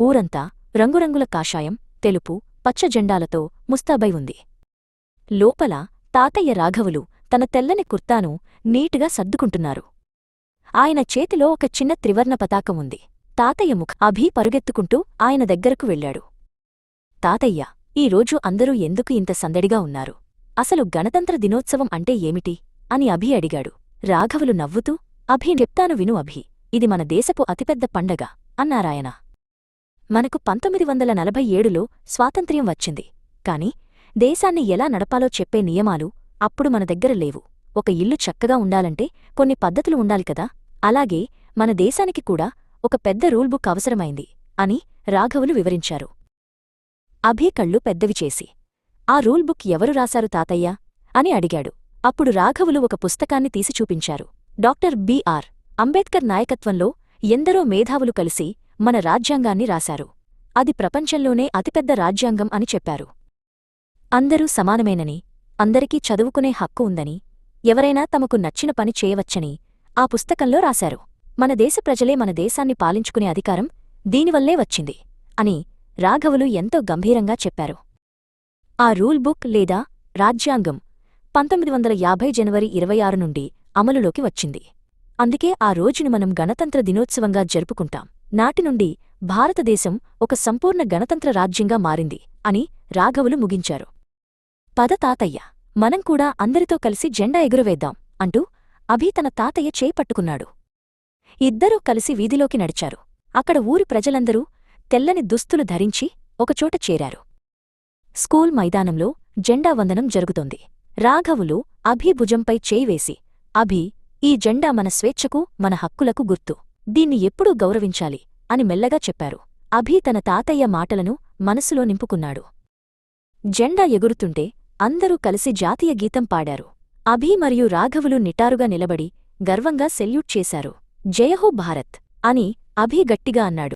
ఊరంతా రంగురంగుల కాషాయం, తెలుపు, పచ్చ జెండాలతో ముస్తాబై ఉంది. లోపల తాతయ్య రాఘవులు తన తెల్లని కుర్తాను నీటుగా సర్దుకుంటున్నారు. ఆయన చేతిలో ఒక చిన్న త్రివర్ణ పతాకం ఉంది. తాతయ్య అభి పరుగెత్తుకుంటూ ఆయన దగ్గరకు వెళ్ళాడు. తాతయ్య, ఈరోజు అందరూ ఎందుకు ఇంత సందడిగా ఉన్నారు? అసలు గణతంత్ర దినోత్సవం అంటే ఏమిటి అని అభి అడిగాడు. రాఘవులు నవ్వుతూ, అభి చెప్తాను విను అభి, ఇది మన దేశపు అతిపెద్ద పండగ అన్నారాయన. మనకు 1947లో స్వాతంత్ర్యం వచ్చింది. కాని దేశాన్ని ఎలా నడపాలో చెప్పే నియమాలు అప్పుడు మన దగ్గర లేవు. ఒక ఇల్లు చక్కగా ఉండాలంటే కొన్ని పద్ధతులు ఉండాలి కదా, అలాగే మన దేశానికి కూడా ఒక పెద్ద రూల్బుక్ అవసరమైంది అని రాఘవులు వివరించారు. అభి కళ్ళు పెద్దవి చేసి, ఆ రూల్బుక్ ఎవరు రాశారు తాతయ్యా అని అడిగాడు. అప్పుడు రాఘవులు ఒక పుస్తకాన్ని తీసి చూపించారు. డాక్టర్ బిఆర్ అంబేద్కర్ నాయకత్వంలో ఎందరో మేధావులు కలిసి మన రాజ్యాంగాన్ని రాశారు. అది ప్రపంచంలోనే అతిపెద్ద రాజ్యాంగం అని చెప్పారు. అందరూ సమానమేనని, అందరికీ చదువుకునే హక్కు ఉందని, ఎవరైనా తమకు నచ్చిన పని చేయవచ్చని ఆ పుస్తకంలో రాశారు. మన దేశ ప్రజలే మన దేశాన్ని పాలించుకునే అధికారం దీనివల్లే వచ్చింది అని రాఘవులు ఎంతో గంభీరంగా చెప్పారు. ఆ రూల్ బుక్ లేదా రాజ్యాంగం 1950 జనవరి 26 నుండి అమలులోకి వచ్చింది. అందుకే ఆ రోజును మనం గణతంత్ర దినోత్సవంగా జరుపుకుంటాం. నాటి నుండి భారతదేశం ఒక సంపూర్ణ గణతంత్ర రాజ్యంగా మారింది అని రాఘవులు ముగించారు. పద తాతయ్య, మనం కూడా అందరితో కలిసి జెండా ఎగురవేద్దాం అంటూ అభి తన తాతయ్య చేయి పట్టుకున్నాడు. ఇద్దరూ కలిసి వీధిలోకి నడిచారు. అక్కడ ఊరి ప్రజలందరూ తెల్లని దుస్తులు ధరించి ఒకచోట చేరారు. స్కూల్ మైదానంలో జెండా వందనం జరుగుతోంది. రాఘవులు అభి భుజంపై చేయివేసి, అభి, ఈ జెండా మన స్వేచ్ఛకు, మన హక్కులకు గుర్తు. దీన్ని ఎప్పుడూ గౌరవించాలి అని మెల్లగా చెప్పారు. అభి తన తాతయ్య మాటలను మనసులో నింపుకున్నాడు. జెండా ఎగురుతుంటే అందరూ కలిసి జాతీయ గీతం పాడారు. అభి మరియు రాఘవులు నిటారుగా నిలబడి గర్వంగా సెల్యూట్ చేశారు. జయహో భారత్ అని అభి గట్టిగా అన్నాడు.